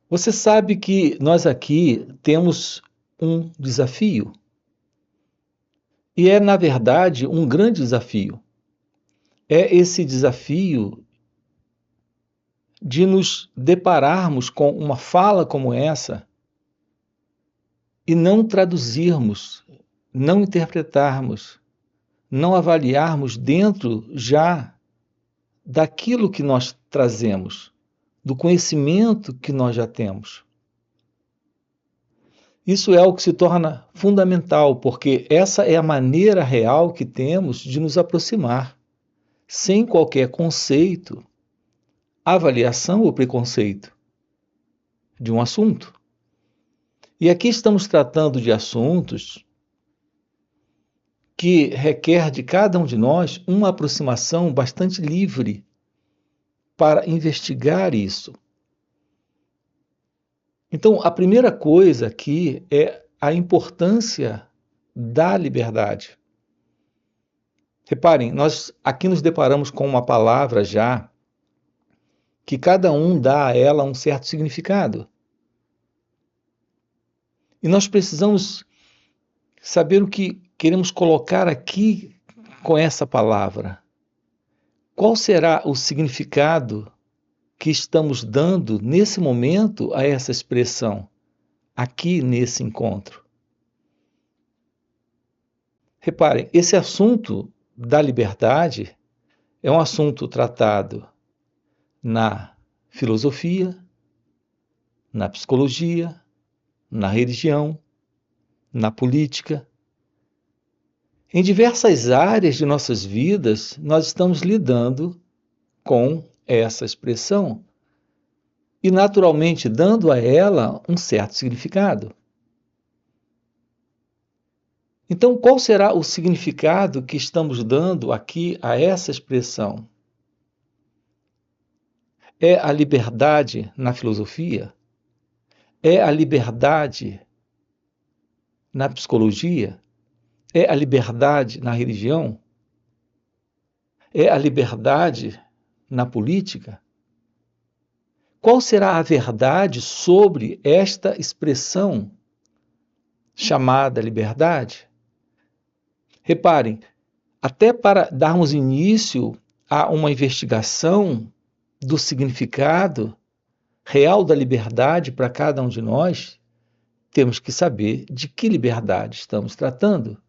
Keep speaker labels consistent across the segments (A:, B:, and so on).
A: Você sabe que nós aqui temos um desafio, e é, na verdade, um grande desafio. É esse desafio de nos depararmos com uma fala como essa e não traduzirmos, não interpretarmos, não avaliarmos dentro já daquilo que nós trazemos, do conhecimento que nós já temos. Isso é o que se torna fundamental, porque essa é a maneira real que temos de nos aproximar, sem qualquer conceito, avaliação ou preconceito de um assunto. E aqui estamos tratando de assuntos que requer de cada um de nós uma aproximação bastante livre para investigar isso. Então, a primeira coisa aqui é a importância da liberdade. Reparem, nós aqui nos deparamos com uma palavra já que cada um dá a ela um certo significado. E nós precisamos saber o que queremos colocar aqui com essa palavra. Qual será o significado que estamos dando nesse momento a essa expressão, aqui nesse encontro? Reparem, esse assunto da liberdade é um assunto tratado na filosofia, na psicologia, na religião, na política. Em diversas áreas de nossas vidas, nós estamos lidando com essa expressão e, naturalmente, dando a ela um certo significado. Então, qual será o significado que estamos dando aqui a essa expressão? É a liberdade na filosofia? É a liberdade na psicologia? É a liberdade na religião? É a liberdade na política? Qual será a verdade sobre esta expressão chamada liberdade? Reparem, até para darmos início a uma investigação do significado real da liberdade para cada um de nós, temos que saber de que liberdade estamos tratando.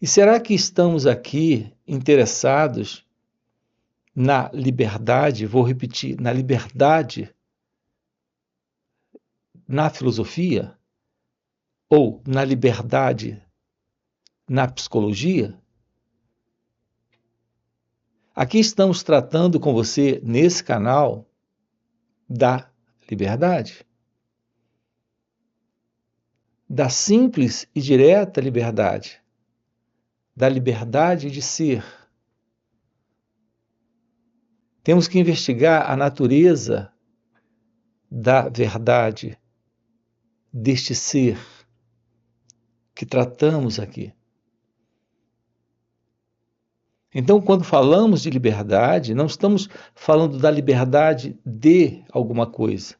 A: E será que estamos aqui interessados na liberdade, vou repetir, na liberdade na filosofia? Ou na liberdade na psicologia? Aqui estamos tratando com você, nesse canal, da liberdade. Da simples e direta liberdade. Da liberdade de ser. Temos que investigar a natureza da verdade, deste ser que tratamos aqui. Então, quando falamos de liberdade, não estamos falando da liberdade de alguma coisa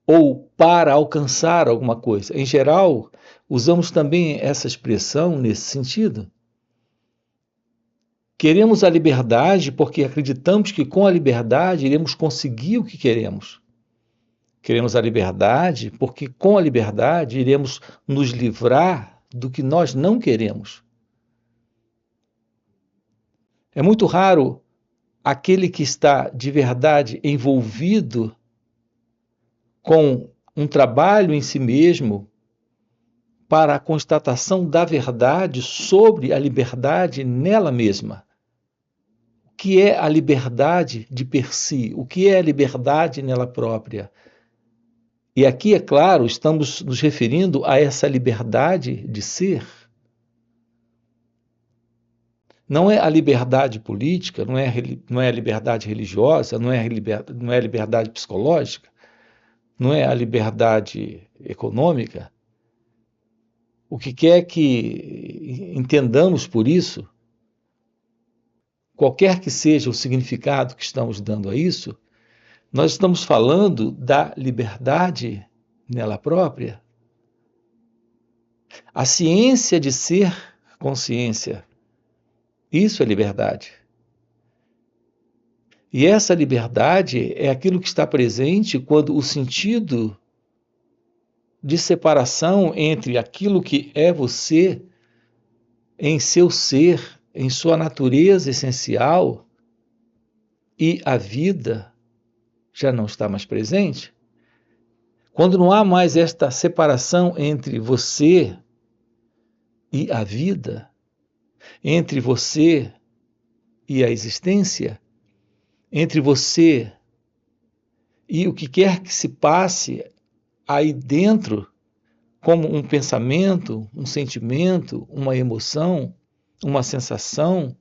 A: ou para alcançar alguma coisa. Em geral, usamos também essa expressão nesse sentido. Queremos a liberdade porque acreditamos que com a liberdade iremos conseguir o que queremos. Queremos a liberdade porque com a liberdade iremos nos livrar do que nós não queremos. É muito raro aquele que está de verdade envolvido com um trabalho em si mesmo para a constatação da verdade sobre a liberdade nela mesma. O que é a liberdade de per si? O que é a liberdade nela própria? E aqui, é claro, estamos nos referindo a essa liberdade de ser. Não é a liberdade política, não é a liberdade religiosa, não é a liberdade psicológica, não é a liberdade econômica. O que quer que entendamos por isso, qualquer que seja o significado que estamos dando a isso, Nós estamos falando da liberdade nela própria. A ciência de ser consciência. Isso é liberdade. E essa liberdade é aquilo que está presente quando o sentido de separação entre aquilo que é você, em seu ser, em sua natureza essencial, e a vida já não está mais presente. Quando não há mais esta separação entre você e a vida, entre você e a existência, entre você e o que quer que se passe aí dentro, como um pensamento, um sentimento, uma emoção, uma sensação,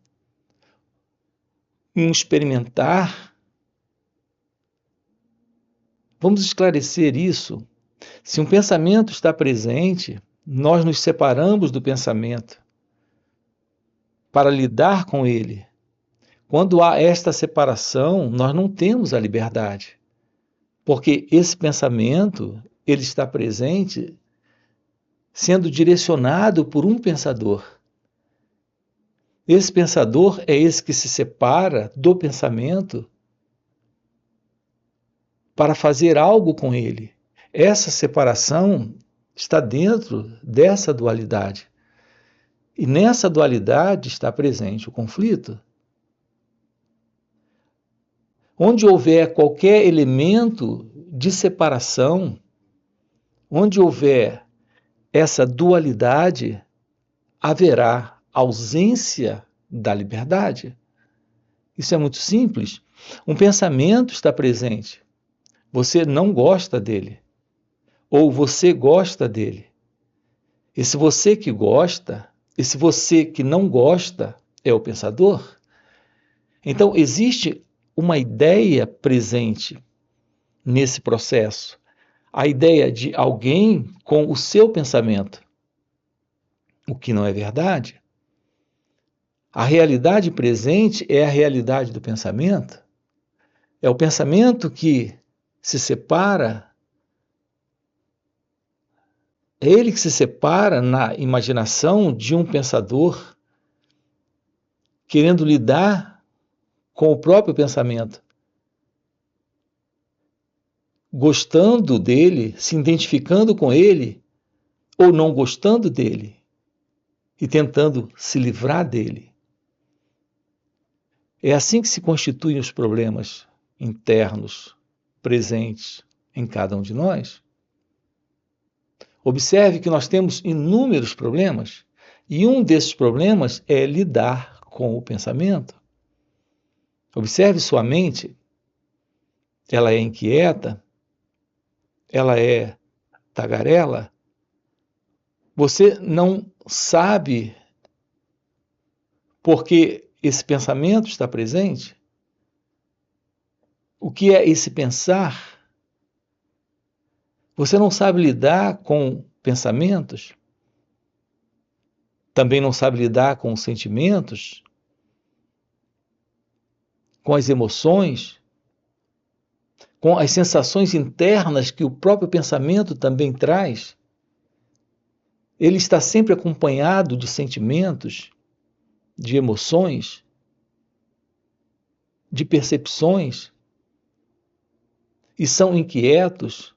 A: um experimentar. Vamos esclarecer isso. Se um pensamento está presente, nós nos separamos do pensamento para lidar com ele. Quando há esta separação, nós não temos a liberdade, porque esse pensamento, ele está presente sendo direcionado por um pensador. Esse pensador é esse que se separa do pensamento para fazer algo com ele. Essa separação está dentro dessa dualidade. E nessa dualidade está presente o conflito. Onde houver qualquer elemento de separação, onde houver essa dualidade, haverá ausência da liberdade. Isso é muito simples. Um pensamento está presente. Você não gosta dele. Ou você gosta dele. Esse você que gosta, esse você que não gosta, é o pensador. Então, existe uma ideia presente nesse processo. A ideia de alguém com o seu pensamento. O que não é verdade. A realidade presente é a realidade do pensamento. É o pensamento que se separa, é ele que se separa na imaginação de um pensador querendo lidar com o próprio pensamento, gostando dele, se identificando com ele, ou não gostando dele, e tentando se livrar dele. É assim que se constituem os problemas internos presentes em cada um de nós. Observe que nós temos inúmeros problemas, e um desses problemas é lidar com o pensamento. Observe sua mente, ela é inquieta, ela é tagarela. Você não sabe por que esse pensamento está presente? O que é esse pensar? Você não sabe lidar com pensamentos? Também não sabe lidar com os sentimentos? Com as emoções? Com as sensações internas que o próprio pensamento também traz? Ele está sempre acompanhado de sentimentos, de emoções, de percepções, e são inquietos,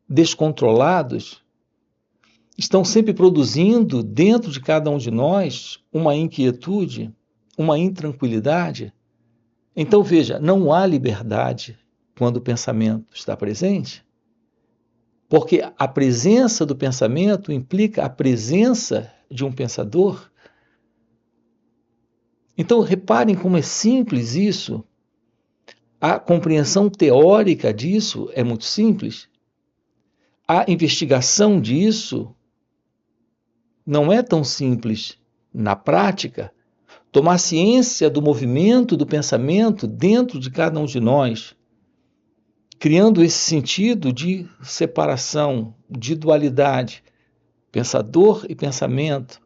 A: descontrolados, estão sempre produzindo dentro de cada um de nós uma inquietude, uma intranquilidade. Então veja, não há liberdade quando o pensamento está presente, porque a presença do pensamento implica a presença de um pensador. Então reparem como é simples isso. A compreensão teórica disso é muito simples. A investigação disso não é tão simples na prática. Tomar ciência do movimento do pensamento dentro de cada um de nós, criando esse sentido de separação, de dualidade, pensador e pensamento.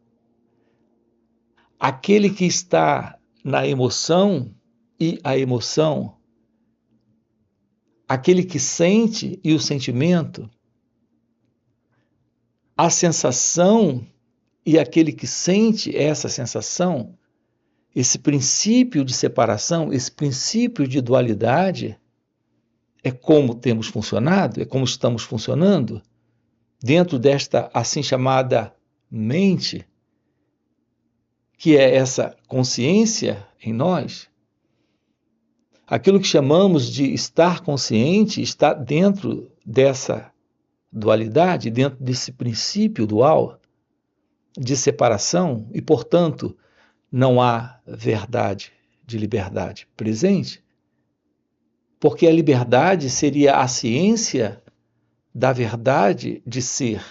A: Aquele que está na emoção e a emoção, aquele que sente e o sentimento, a sensação e aquele que sente essa sensação, esse princípio de separação, esse princípio de dualidade, é como temos funcionado, é como estamos funcionando dentro desta assim chamada mente, que é essa consciência em nós. Aquilo que chamamos de estar consciente está dentro dessa dualidade, dentro desse princípio dual de separação e, portanto, não há verdade de liberdade presente, porque a liberdade seria a ciência da verdade de ser.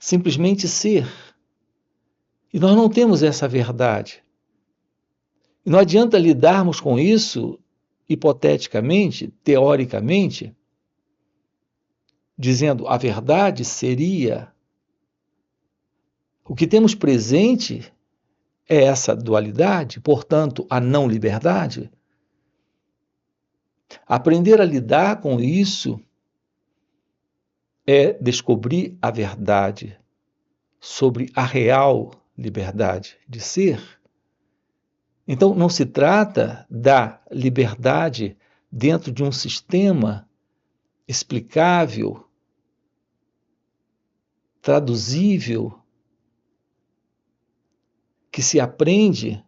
A: Simplesmente ser. E nós não temos essa verdade. E não adianta lidarmos com isso hipoteticamente, teoricamente, dizendo a verdade seria. O que temos presente é essa dualidade, portanto, a não liberdade. Aprender a lidar com isso é descobrir a verdade sobre a real liberdade de ser. Então, não se trata da liberdade dentro de um sistema explicável, traduzível, que se aprende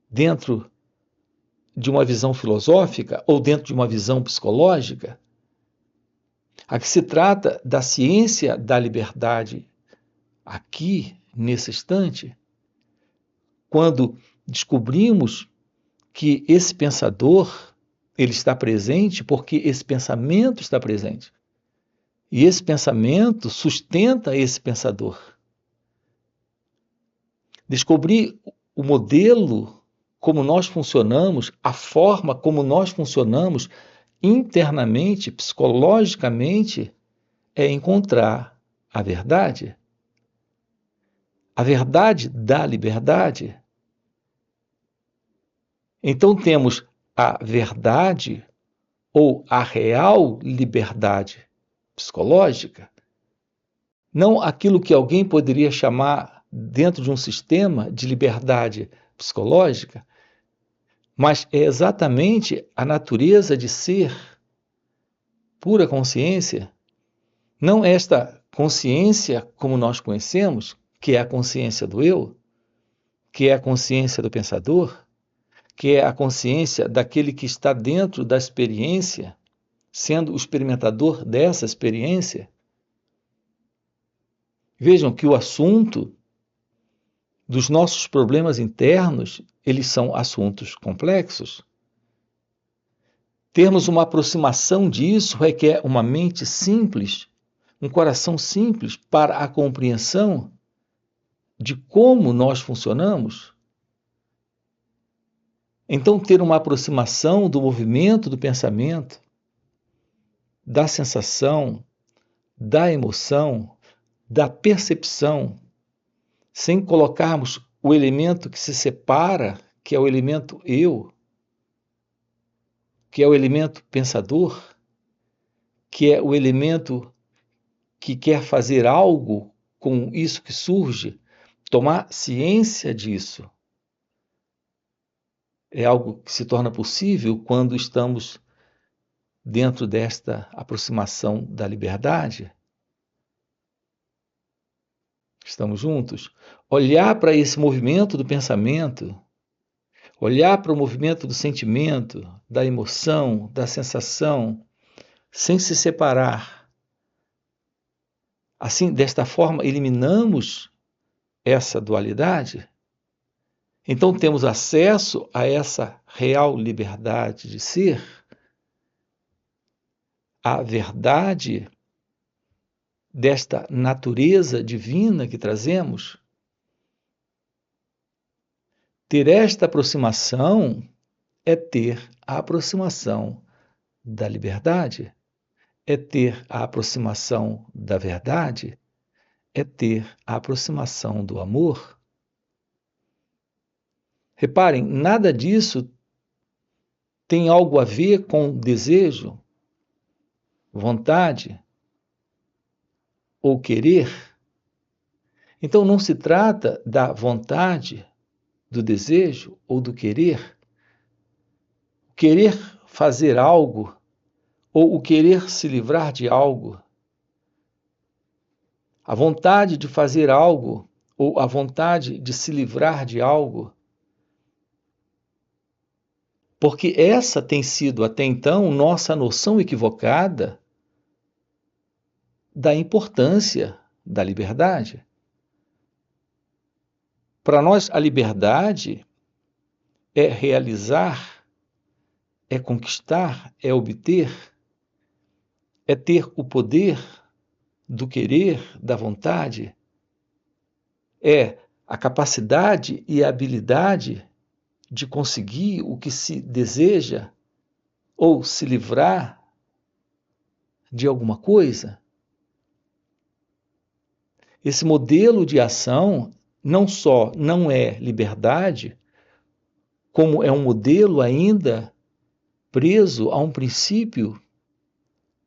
A: dentro de uma visão filosófica ou dentro de uma visão psicológica. Aqui se trata da ciência da liberdade, aqui, nesse instante, quando descobrimos que esse pensador, ele está presente porque esse pensamento está presente. E esse pensamento sustenta esse pensador. Descobrir o modelo como nós funcionamos, a forma como nós funcionamos internamente, psicologicamente, é encontrar a verdade. A verdade da liberdade. Então temos a verdade ou a real liberdade psicológica, não aquilo que alguém poderia chamar dentro de um sistema de liberdade psicológica, mas é exatamente a natureza de ser pura consciência, não esta consciência como nós conhecemos, que é a consciência do eu, que é a consciência do pensador, que é a consciência daquele que está dentro da experiência, sendo o experimentador dessa experiência. Vejam que o assunto dos nossos problemas internos, eles são assuntos complexos. Termos uma aproximação disso requer uma mente simples, um coração simples para a compreensão de como nós funcionamos. Então, ter uma aproximação do movimento do pensamento, da sensação, da emoção, da percepção, sem colocarmos o elemento que se separa, que é o elemento eu, que é o elemento pensador, que é o elemento que quer fazer algo com isso que surge, tomar ciência disso. É algo que se torna possível quando estamos dentro desta aproximação da liberdade. Estamos juntos? Olhar para esse movimento do pensamento, olhar para o movimento do sentimento, da emoção, da sensação, sem se separar. Assim, desta forma, eliminamos essa dualidade. Então, temos acesso a essa real liberdade de ser, a verdade desta natureza divina que trazemos. Ter esta aproximação é ter a aproximação da liberdade, é ter a aproximação da verdade, é ter a aproximação do amor. Reparem, nada disso tem algo a ver com desejo, vontade ou querer. Então não se trata da vontade, do desejo ou do querer. Querer fazer algo ou o querer se livrar de algo. A vontade de fazer algo ou a vontade de se livrar de algo. Porque essa tem sido até então nossa noção equivocada da importância da liberdade. Para nós, a liberdade é realizar, é conquistar, é obter, é ter o poder do querer, da vontade, é a capacidade e a habilidade de conseguir o que se deseja ou se livrar de alguma coisa. Esse modelo de ação não só não é liberdade, como é um modelo ainda preso a um princípio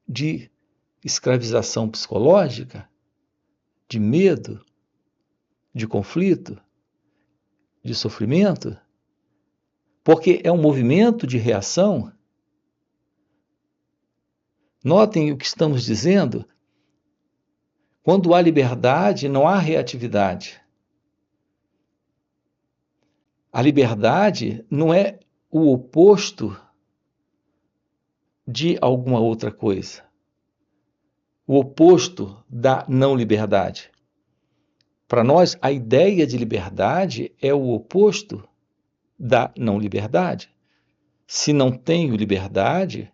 A: de escravização psicológica, de medo, de conflito, de sofrimento, porque é um movimento de reação. Notem o que estamos dizendo. Quando há liberdade, não há reatividade. A liberdade não é o oposto de alguma outra coisa. O oposto da não liberdade. Para nós, a ideia de liberdade é o oposto da não liberdade. Se não tenho liberdade,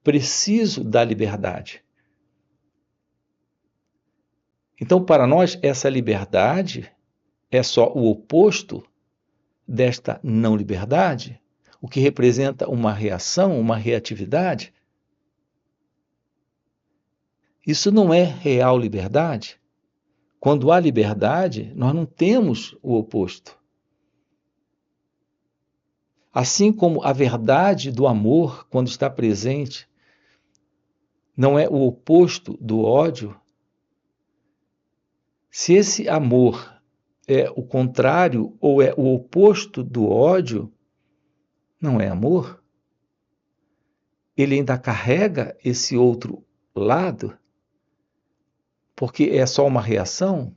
A: preciso da liberdade. Então, para nós, essa liberdade é só o oposto desta não liberdade, o que representa uma reação, uma reatividade. Isso não é real liberdade. Quando há liberdade, nós não temos o oposto. Assim como a verdade do amor, quando está presente, não é o oposto do ódio, se esse amor é o contrário ou é o oposto do ódio, não é amor. Ele ainda carrega esse outro lado, porque é só uma reação.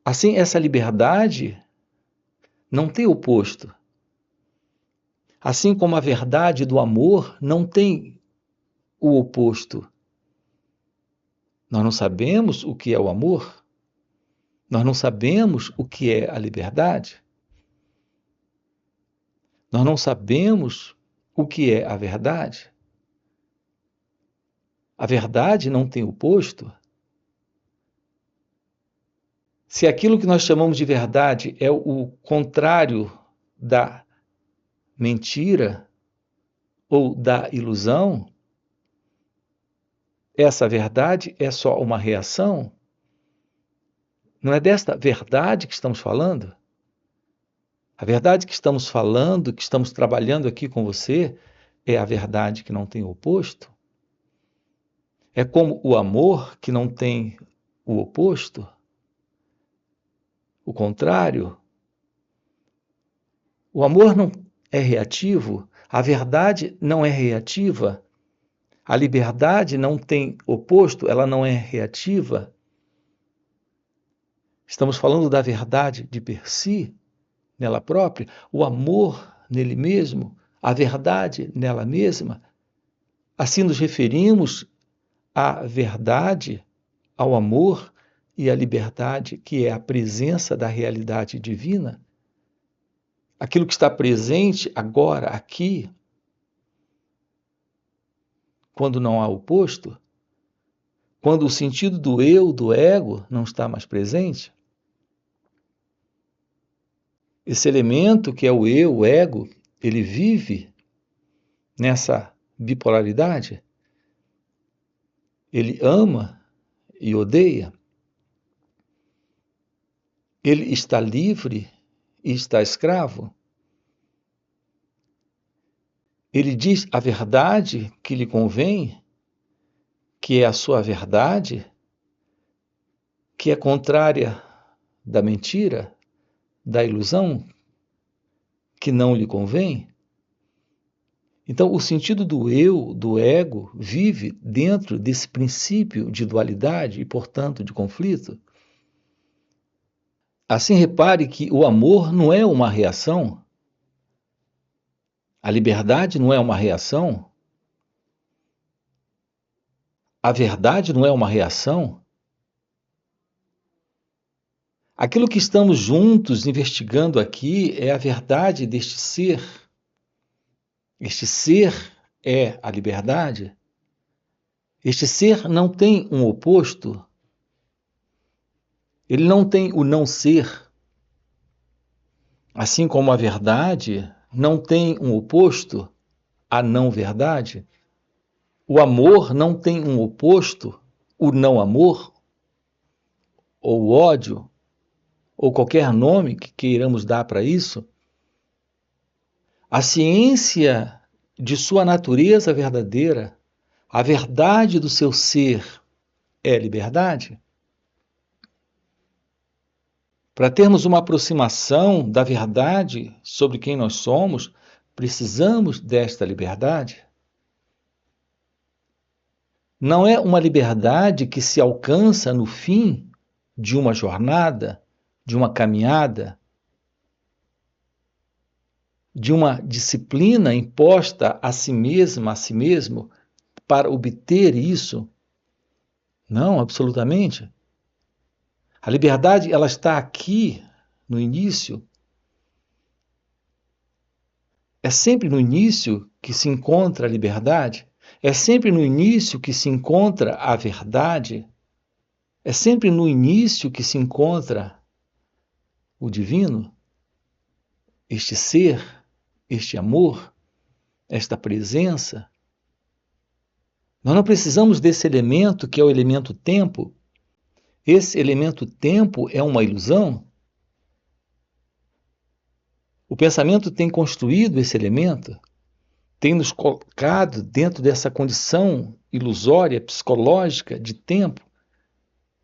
A: Assim, essa liberdade não tem oposto. Assim como a verdade do amor não tem o oposto. Nós não sabemos o que é o amor. Nós não sabemos o que é a liberdade. Nós não sabemos o que é a verdade. A verdade não tem oposto. Se aquilo que nós chamamos de verdade é o contrário da mentira ou da ilusão, essa verdade é só uma reação? Não é desta verdade que estamos falando? A verdade que estamos falando, que estamos trabalhando aqui com você, é a verdade que não tem oposto? É como o amor que não tem o oposto? O contrário? O amor não é reativo, a verdade não é reativa, a liberdade não tem oposto, ela não é reativa. Estamos falando da verdade de per si, nela própria, o amor nele mesmo, a verdade nela mesma. Assim nos referimos à verdade, ao amor e à liberdade, que é a presença da realidade divina. Aquilo que está presente agora, aqui, quando não há oposto, quando o sentido do eu, do ego, não está mais presente. Esse elemento que é o eu, o ego, ele vive nessa bipolaridade. Ele ama e odeia. Ele está livre e está escravo. Ele diz a verdade que lhe convém, que é a sua verdade, que é contrária da mentira, da ilusão, que não lhe convém. Então, o sentido do eu, do ego, vive dentro desse princípio de dualidade e, portanto, de conflito. Assim, repare que o amor não é uma reação, a liberdade não é uma reação, a verdade não é uma reação. Aquilo que estamos juntos investigando aqui é a verdade deste ser. Este ser é a liberdade. Este ser não tem um oposto. Ele não tem o não ser. Assim como a verdade não tem um oposto, a não verdade. O amor não tem um oposto, o não amor, ou o ódio, ou qualquer nome que queiramos dar para isso. A ciência de sua natureza verdadeira, a verdade do seu ser é liberdade. Para termos uma aproximação da verdade sobre quem nós somos, precisamos desta liberdade. Não é uma liberdade que se alcança no fim de uma jornada, de uma caminhada, de uma disciplina imposta a si mesma, a si mesmo, para obter isso. Não, absolutamente. A liberdade, ela está aqui no início. É sempre no início que se encontra a liberdade. É sempre no início que se encontra a verdade. É sempre no início que se encontra o divino, este ser, este amor, esta presença. Nós não precisamos desse elemento que é o elemento tempo. Esse elemento tempo é uma ilusão. O pensamento tem construído esse elemento, tem nos colocado dentro dessa condição ilusória, psicológica de tempo.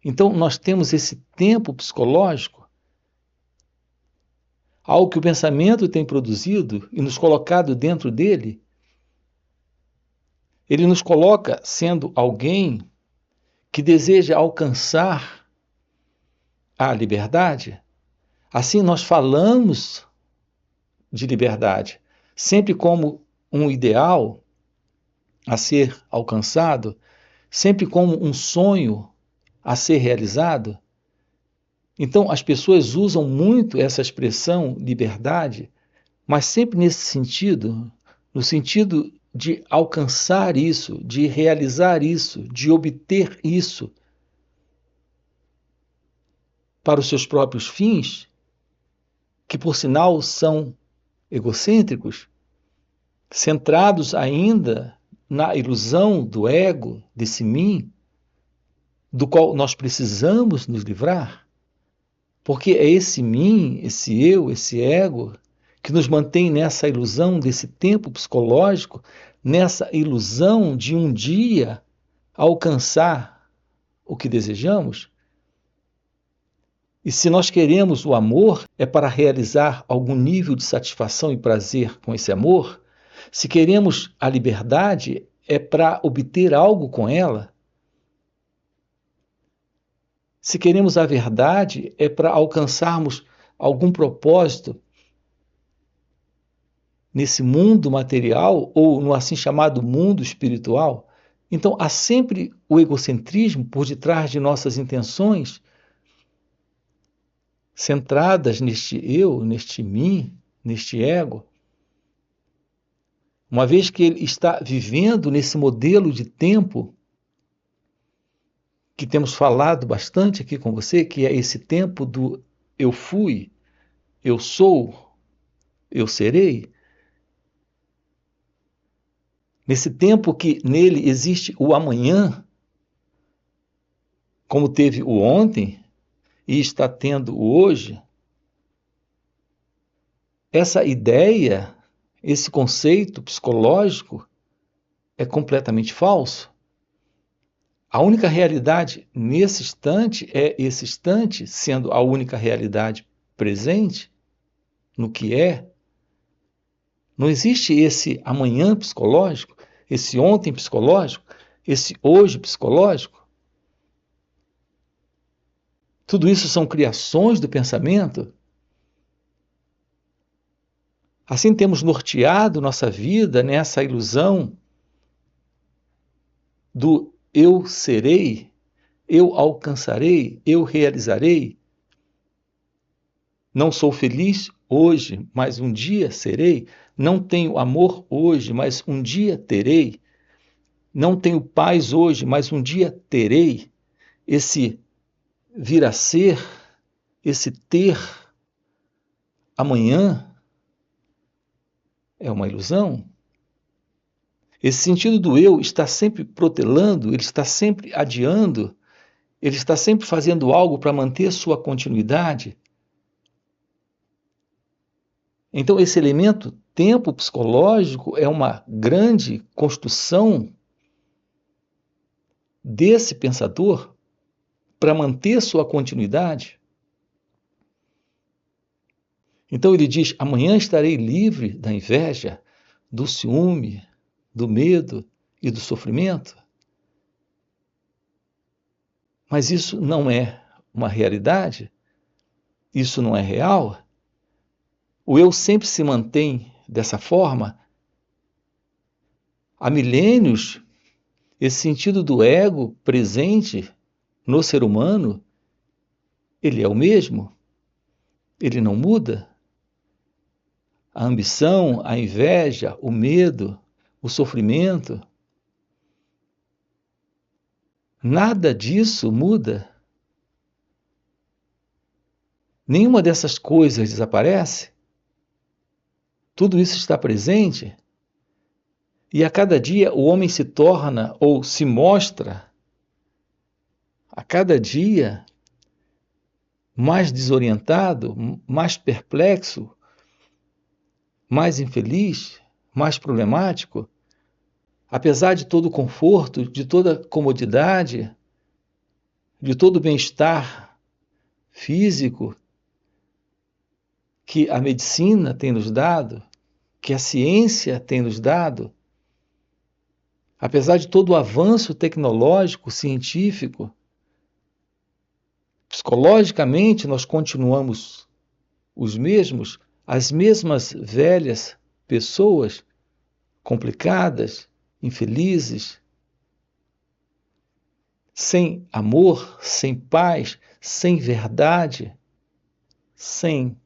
A: Então, nós temos esse tempo psicológico, algo que o pensamento tem produzido e nos colocado dentro dele. Ele nos coloca sendo alguém que deseja alcançar a liberdade. Assim, nós falamos de liberdade sempre como um ideal a ser alcançado, sempre como um sonho a ser realizado. Então, as pessoas usam muito essa expressão liberdade, mas sempre nesse sentido, no sentido de alcançar isso, de realizar isso, de obter isso para os seus próprios fins, que por sinal são egocêntricos, centrados ainda na ilusão do ego, desse mim, do qual nós precisamos nos livrar, porque é esse mim, esse eu, esse ego, que nos mantém nessa ilusão desse tempo psicológico, nessa ilusão de um dia alcançar o que desejamos. E se nós queremos o amor, é para realizar algum nível de satisfação e prazer com esse amor. Se queremos a liberdade, é para obter algo com ela. Se queremos a verdade, é para alcançarmos algum propósito nesse mundo material ou no assim chamado mundo espiritual. Então, há sempre o egocentrismo por detrás de nossas intenções, centradas neste eu, neste mim, neste ego. Uma vez que ele está vivendo nesse modelo de tempo que temos falado bastante aqui com você, que é esse tempo do eu fui, eu sou, eu serei. Nesse tempo que nele existe o amanhã, como teve o ontem e está tendo o hoje, essa ideia esse conceito psicológico é completamente falso. A única realidade nesse instante é esse instante, sendo a única realidade presente no que é. Não existe esse amanhã psicológico, esse ontem psicológico, esse hoje psicológico. Tudo isso são criações do pensamento. Assim temos norteado nossa vida nessa ilusão do eu serei, eu alcançarei, eu realizarei. Não sou feliz hoje, mas um dia serei. Não tenho amor hoje, mas um dia terei. Não tenho paz hoje, mas um dia terei. Esse vir a ser, esse ter amanhã é uma ilusão. Esse sentido do eu está sempre protelando, ele está sempre adiando, ele está sempre fazendo algo para manter sua continuidade. Então, esse elemento tempo psicológico é uma grande construção desse pensador para manter sua continuidade. Então ele diz: amanhã estarei livre da inveja, do ciúme, do medo e do sofrimento. Mas isso não é uma realidade? Isso não é real? O eu sempre se mantém dessa forma? Há milênios, esse sentido do ego presente no ser humano, ele é o mesmo? Ele não muda? A ambição, a inveja, o medo, o sofrimento, nada disso muda. Nenhuma dessas coisas desaparece. Tudo isso está presente. E a cada dia o homem se torna ou se mostra, a cada dia, mais desorientado, mais perplexo, mais infeliz, mais problemático. Apesar de todo o conforto, de toda a comodidade, de todo o bem-estar físico que a medicina tem nos dado, que a ciência tem nos dado, apesar de todo o avanço tecnológico, científico, psicologicamente nós continuamos os mesmos, as mesmas velhas pessoas complicadas, infelizes, sem amor, sem paz, sem verdade, sem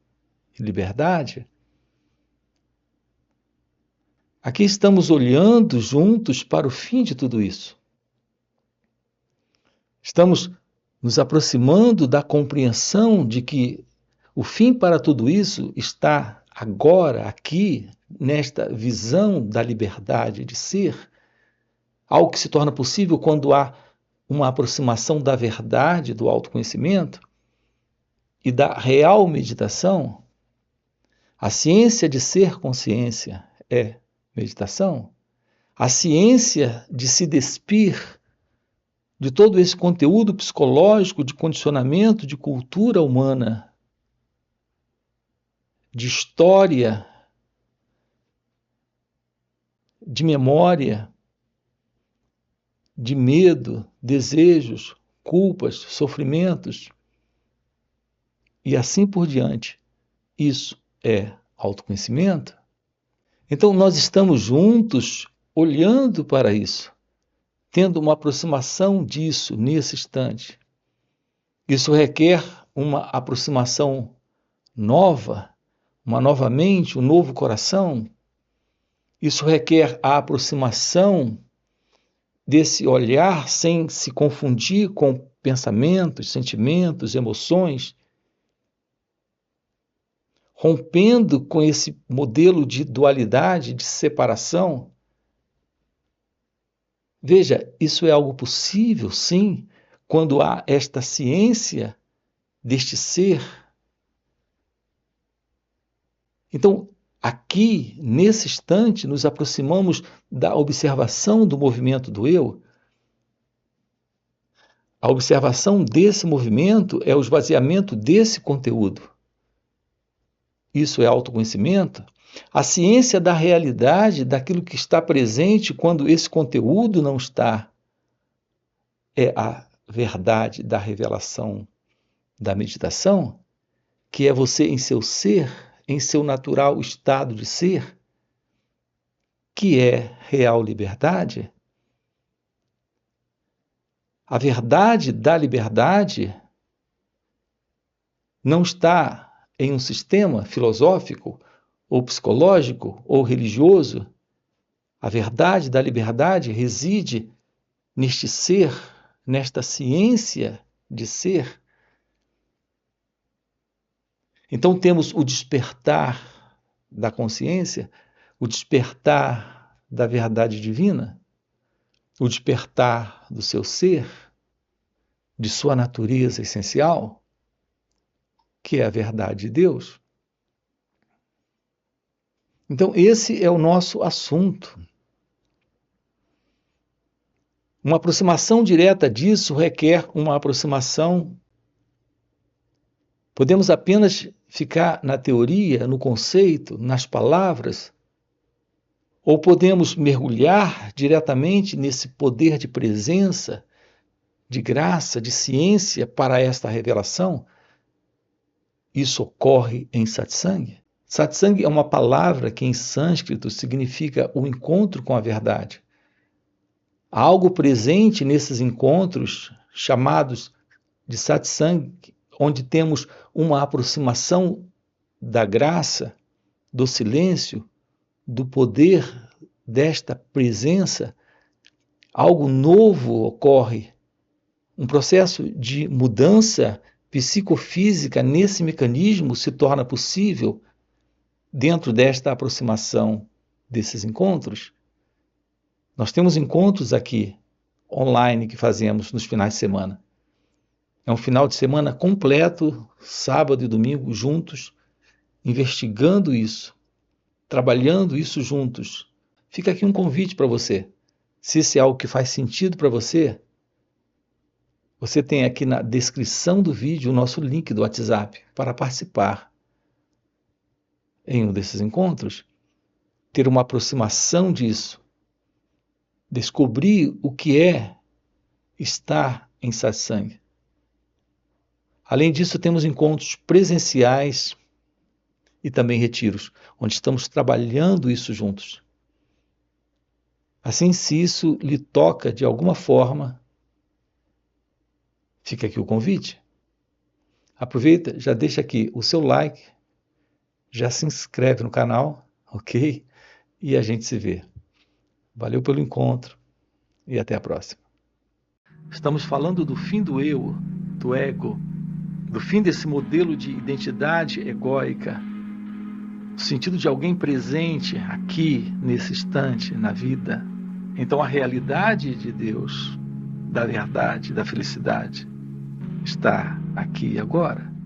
A: liberdade. Aqui estamos olhando juntos para o fim de tudo isso. Estamos nos aproximando da compreensão de que o fim para tudo isso está agora, aqui, nesta visão da liberdade de ser, algo que se torna possível quando há uma aproximação da verdade, do autoconhecimento e da real meditação. A ciência de ser consciência é meditação. A ciência de se despir de todo esse conteúdo psicológico, de condicionamento, de cultura humana, de história, de memória, de medo, desejos, culpas, sofrimentos e assim por diante. Isso é autoconhecimento? Então nós estamos juntos olhando para isso, tendo uma aproximação disso nesse instante. Isso requer uma aproximação nova, uma nova mente, um novo coração. Isso requer a aproximação desse olhar sem se confundir com pensamentos, sentimentos, emoções, rompendo com esse modelo de dualidade, de separação. Veja, isso é algo possível, sim, quando há esta ciência deste ser. Então, Aqui, nesse instante, nos aproximamos da observação do movimento do eu. A observação desse movimento é o esvaziamento desse conteúdo. Isso é autoconhecimento. A ciência da realidade, daquilo que está presente quando esse conteúdo não está, é a verdade da revelação da meditação, que é você em seu ser, em seu natural estado de ser, que é real liberdade. A verdade da liberdade não está em um sistema filosófico, ou psicológico, ou religioso. A verdade da liberdade reside neste ser, nesta ciência de ser. Então temos o despertar da consciência, o despertar da verdade divina, o despertar do seu ser, de sua natureza essencial, que é a verdade de Deus. Então, esse é o nosso assunto. Uma aproximação direta disso requer uma aproximação. Podemos apenas ficar na teoria, no conceito, nas palavras, ou podemos mergulhar diretamente nesse poder de presença, de graça, de ciência para esta revelação. Isso ocorre em satsang. Satsang é uma palavra que em sânscrito significa o encontro com a verdade. Há algo presente nesses encontros, chamados de satsang, onde temos uma aproximação da graça, do silêncio, do poder desta presença. Algo novo ocorre, um processo de mudança psicofísica nesse mecanismo se torna possível dentro desta aproximação desses encontros. Nós temos encontros aqui, online, que fazemos nos finais de semana. É um final de semana completo, sábado e domingo, juntos, investigando isso, trabalhando isso juntos. Fica aqui um convite para você. Se isso é algo que faz sentido para você, você tem aqui na descrição do vídeo o nosso link do WhatsApp para participar em um desses encontros, ter uma aproximação disso, descobrir o que é estar em satsang. Além disso, temos encontros presenciais e também retiros, onde estamos trabalhando isso juntos. Assim, se isso lhe toca de alguma forma, fica aqui o convite. Aproveita, já deixa aqui o seu like, já se inscreve no canal, ok? E a gente se vê. Valeu pelo encontro e até a próxima. Estamos falando do fim do eu, do ego, do fim desse modelo de identidade egóica, no sentido de alguém presente aqui, nesse instante, na vida. Então a realidade de Deus, da verdade, da felicidade, está aqui e agora.